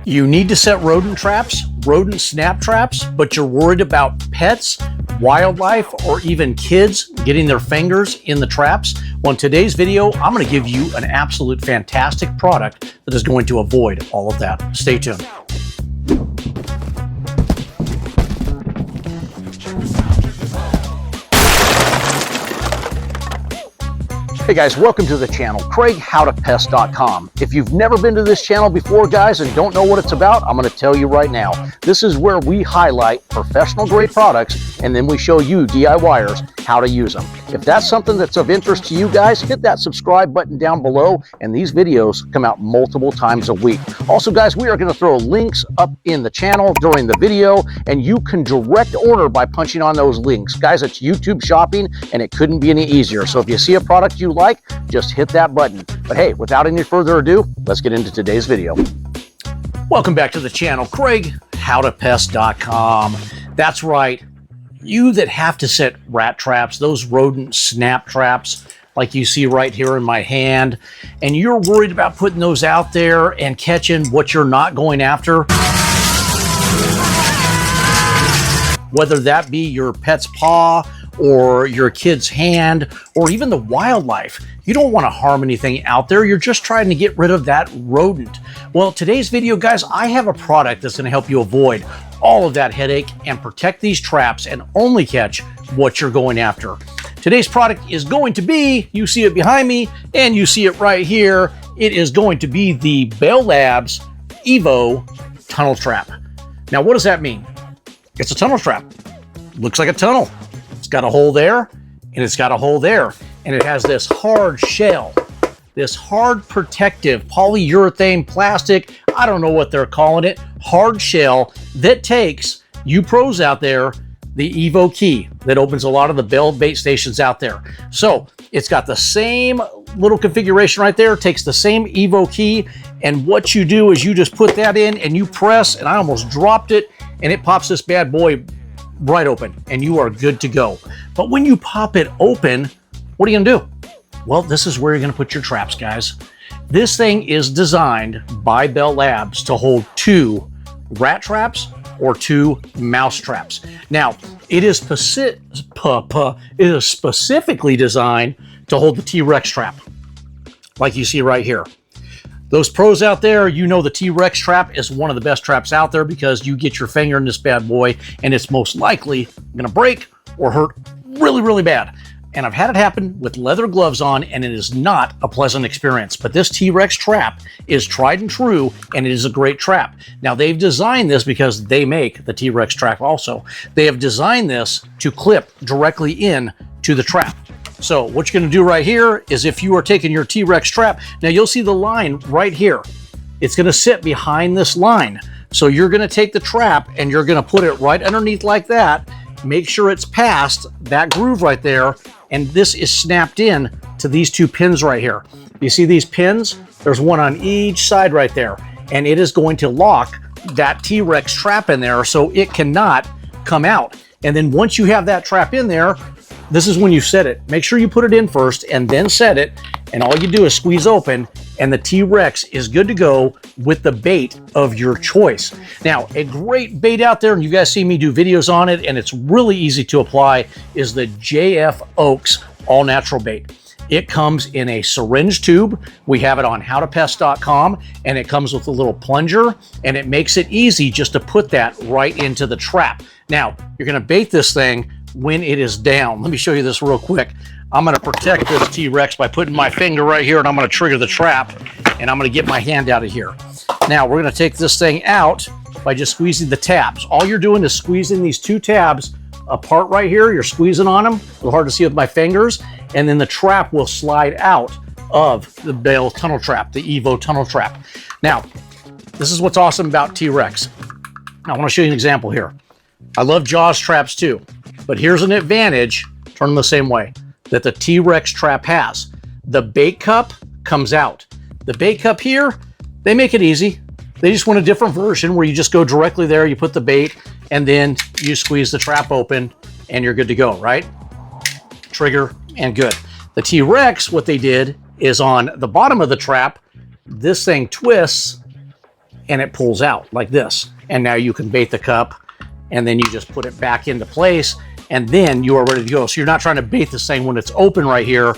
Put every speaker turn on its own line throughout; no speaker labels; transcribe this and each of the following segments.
You need to set rodent traps, rodent snap traps, but you're worried about pets, wildlife, or even kids getting their fingers in the traps? Well, in today's video, I'm going to give you an absolute fantastic product that is going to avoid all of that. Stay tuned. Hey guys, welcome to the channel, CraigHowToPest.com. If you've never been to this channel before, guys, and don't know what it's about, I'm going to tell you right now. This is where we highlight professional grade products, and then we show you DIYers how to use them. If that's something that's of interest to you guys, hit that subscribe button down below, and these videos come out multiple times a week. Also, guys, we are going to throw links up in the channel during the video, and you can direct order by punching on those links. Guys, it's YouTube shopping, and it couldn't be any easier. So if you see a product you like, just hit that button. But hey, without any further ado, let's get into today's video. Welcome back to the channel, CraigHowToPest.com. That's right. You that have to set rat traps, those rodent snap traps, like you see right here in my hand, and you're worried about putting those out there and catching what you're not going after, whether that be your pet's paw or your kid's hand or even the wildlife. You don't want to harm anything out there. You're just trying to get rid of that rodent. Well, today's video, guys, I have a product that's going to help you avoid all of that headache and protect these traps and only catch what you're going after. Today's product is going to be, you see it behind me and you see it right here, it is going to be the Bell Labs Evo Tunnel Trap. Now, what does that mean? It's a tunnel trap. Looks like a tunnel. It's got a hole there, and it's got a hole there, and it has this hard shell, this hard protective polyurethane plastic, I don't know what they're calling it, hard shell that takes you pros out there the Evo key that opens a lot of the Bell bait stations out there. So it's got the same little configuration right there, takes the same Evo key, and what you do is you just put that in and you press, and I almost dropped it, and it pops this bad boy right open, and you are good to go. But when you pop it open, what are you gonna do? Well, this is where you're gonna put your traps, guys. This thing is designed by Bell Labs to hold 2 rat traps or 2 mouse traps. Now, it is specifically designed to hold the T-Rex trap, like you see right here. Those pros out there, you know the T-Rex trap is one of the best traps out there because you get your finger in this bad boy and it's most likely going to break or hurt really, really bad. And I've had it happen with leather gloves on, and it is not a pleasant experience. But this T-Rex trap is tried and true, and it is a great trap. Now, they've designed this because they make the T-Rex trap also. They have designed this to clip directly in to the trap. So what you're going to do right here is, if you are taking your T-Rex trap, now you'll see the line right here. It's going to sit behind this line. So you're going to take the trap and you're going to put it right underneath like that. Make sure it's past that groove right there. And this is snapped in to these 2 pins right here. You see these pins? There's one on each side right there. And it is going to lock that T-Rex trap in there so it cannot come out. And then once you have that trap in there, this is when you set it. Make sure you put it in first and then set it. And all you do is squeeze open, and the T-Rex is good to go with the bait of your choice. Now, a great bait out there, and you guys see me do videos on it, and it's really easy to apply, is the JF Oaks All Natural Bait. It comes in a syringe tube. We have it on howtopest.com, and it comes with a little plunger, and it makes it easy just to put that right into the trap. Now, you're going to bait this thing when it is down. Let me show you this real quick. I'm going to protect this T-Rex by putting my finger right here, and I'm going to trigger the trap, and I'm going to get my hand out of here. Now, we're going to take this thing out by just squeezing the tabs. All you're doing is squeezing these 2 tabs apart right here. You're squeezing on them. A little hard to see with my fingers. And then the trap will slide out of the Bell Tunnel Trap, the Evo Tunnel Trap. Now, this is what's awesome about T-Rex. I want to show you an example here. I love Jaws traps too, but here's an advantage, turn them the same way, that the T-Rex trap has. The bait cup comes out. The bait cup here, they make it easy. They just want a different version where you just go directly there, you put the bait, and then you squeeze the trap open, and you're good to go, right? Trigger, and good. The T-Rex, what they did is on the bottom of the trap, this thing twists and it pulls out like this. And now you can bait the cup, and then you just put it back into place, and then you are ready to go. So you're not trying to bait this thing when it's open right here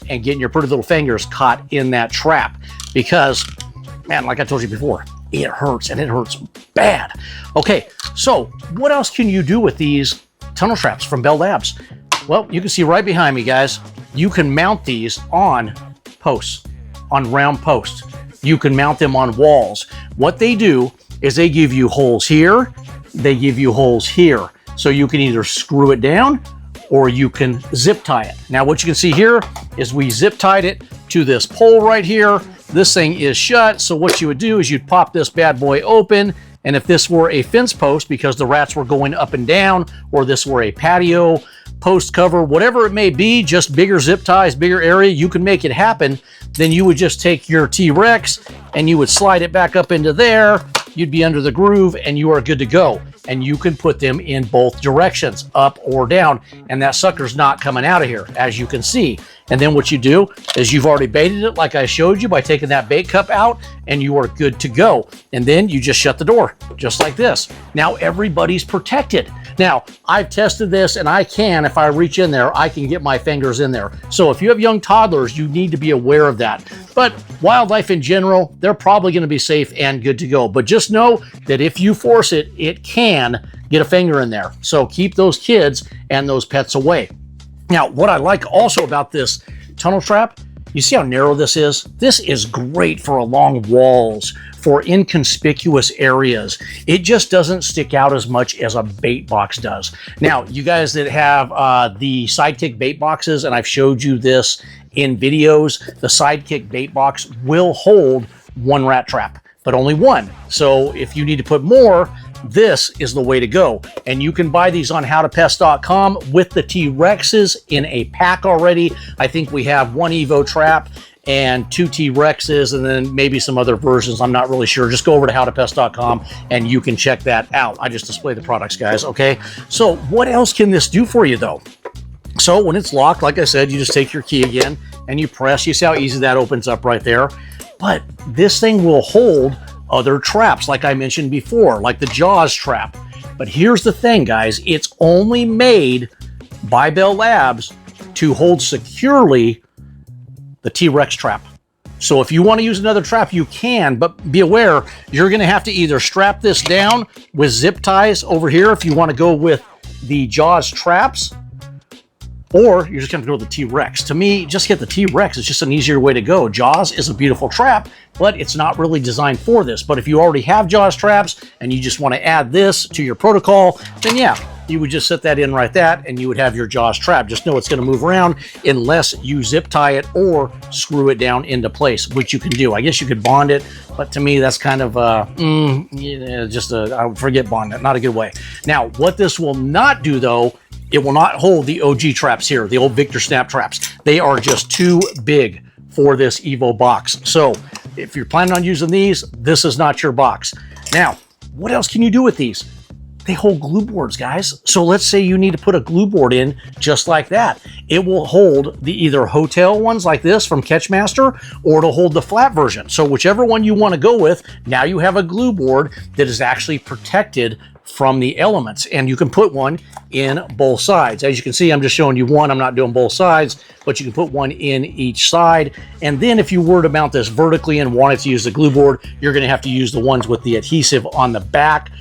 and getting your pretty little fingers caught in that trap, because, man, like I told you before, it hurts, and it hurts bad. Okay, so what else can you do with these tunnel traps from Bell Labs? Well, you can see right behind me, guys, you can mount these on posts, on round posts. You can mount them on walls. What they do is they give you holes here, they give you holes here. So you can either screw it down or you can zip tie it. Now what you can see here is we zip tied it to this pole right here. This thing is shut, so what you would do is you'd pop this bad boy open, and if this were a fence post, because the rats were going up and down, or this were a patio post cover, whatever it may be, just bigger zip ties, bigger area, you can make it happen. Then you would just take your T-Rex and you would slide it back up into there. You'd be under the groove and you are good to go. And you can put them in both directions, up or down, and that sucker's not coming out of here, as you can see. And then what you do is you've already baited it like I showed you by taking that bait cup out, and you are good to go. And then you just shut the door, just like this. Now everybody's protected. Now, I've tested this, and I can, if I reach in there, I can get my fingers in there. So if you have young toddlers, you need to be aware of that. But wildlife in general, they're probably going to be safe and good to go. But just know that if you force it, it can get a finger in there. So keep those kids and those pets away. Now, what I like also about this tunnel trap, you see how narrow this is? This is great for along walls, for inconspicuous areas. It just doesn't stick out as much as a bait box does. Now, you guys that have the Sidekick bait boxes, and I've showed you this in videos, the Sidekick bait box will hold one rat trap, but only one. So if you need to put more, this is the way to go. And you can buy these on howtopest.com with the T-Rexes in a pack already. I think we have one Evo trap and 2 T-Rexes, and then maybe some other versions. I'm not really sure. Just go over to howtopest.com and you can check that out. I just display the products, guys, okay? So what else can this do for you, though? So when it's locked, like I said, you just take your key again and you press. You see how easy that opens up right there? But this thing will hold other traps, like I mentioned before, like the Jaws trap. But here's the thing, guys. It's only made by Bell Labs to hold securely the T-Rex trap. So if you want to use another trap, you can, but be aware, you're going to have to either strap this down with zip ties over here if you want to go with the Jaws traps, or you're just going to go with the T-Rex. To me, just get the T-Rex. It's just an easier way to go. Jaws is a beautiful trap, but it's not really designed for this. But if you already have Jaws traps and you just want to add this to your protocol, then yeah, you would just set that in right there and you would have your Jaws trap. Just know it's going to move around unless you zip tie it or screw it down into place, which you can do. I guess you could bond it, but to me, that's kind of I would forget bond it. Not a good way. Now, what this will not do, though, it will not hold the OG traps here, the old Victor Snap traps. They are just too big for this Evo box. So if you're planning on using these, this is not your box. Now, what else can you do with these? They hold glue boards, guys. So let's say you need to put a glue board in just like that. It will hold the either hotel ones like this from Catchmaster, or it'll hold the flat version. So whichever one you want to go with, now you have a glue board that is actually protected from the elements, and you can put one in both sides. As you can see, I'm just showing you one. I'm not doing both sides, but you can put one in each side. And then if you were to mount this vertically and wanted to use the glue board, you're going to have to use the ones with the adhesive on the back,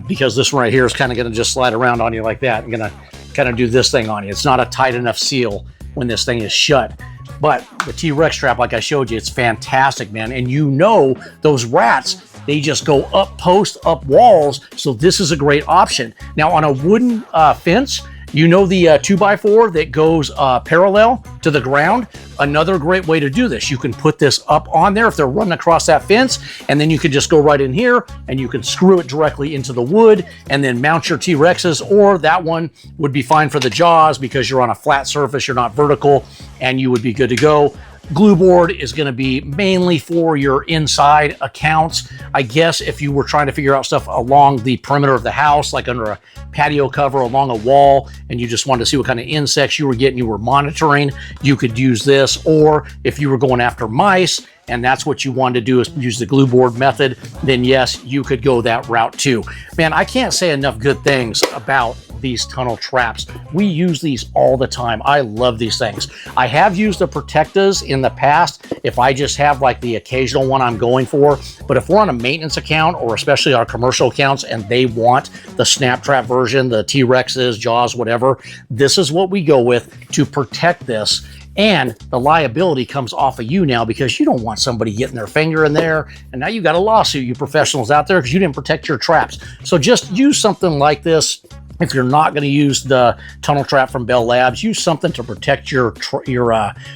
because this one right here is kind of going to just slide around on you like that. I'm going to kind of do this thing on you. It's not a tight enough seal when this thing is shut. But the T-Rex trap, like I showed you, it's fantastic, man. And you know those rats, they just go up posts, up walls. So this is a great option. Now on a wooden fence, you know the 2x4 that goes parallel to the ground? Another great way to do this. You can put this up on there if they're running across that fence, and then you can just go right in here and you can screw it directly into the wood and then mount your T-Rexes, or that one would be fine for the Jaws because you're on a flat surface, you're not vertical, and you would be good to go. glue board is going to be mainly for your inside accounts. I guess if you were trying to figure out stuff along the perimeter of the house, like under a patio cover, along a wall, and you just wanted to see what kind of insects you were getting, you were monitoring, you could use this. Or if you were going after mice and that's what you wanted to do, is use the glue board method, then yes, you could go that route too. Man, I can't say enough good things about these tunnel traps. We use these all the time. I love these things. I have used the Protectas in the past if I just have like the occasional one I'm going for, but if we're on a maintenance account, or especially our commercial accounts, and they want the snap trap version, the T-Rexes, Jaws, whatever, this is what we go with to protect this. And the liability comes off of you now, because you don't want somebody getting their finger in there, and now you got a lawsuit, you professionals out there, because you didn't protect your traps. So just use something like this. If you're not going to use the tunnel trap from Bell Labs, use something to protect your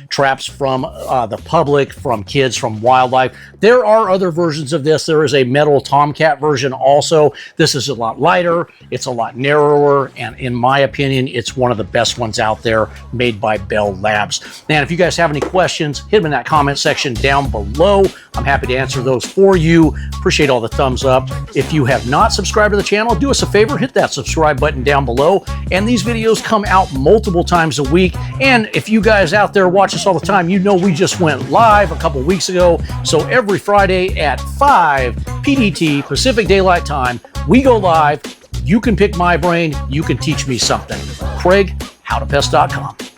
traps from the public, from kids, from wildlife. There are other versions of this. There is a metal Tomcat version also. This is a lot lighter. It's a lot narrower. And in my opinion, it's one of the best ones out there, made by Bell Labs. And if you guys have any questions, hit them in that comment section down below. I'm happy to answer those for you. Appreciate all the thumbs up. If you have not subscribed to the channel, do us a favor, hit that subscribe button down below. And these videos come out multiple times a week. And if you guys out there watch us all the time, you know we just went live a couple weeks ago. So every Friday at 5 PDT, Pacific Daylight Time, we go live. You can pick my brain. You can teach me something. Craig, howtopest.com.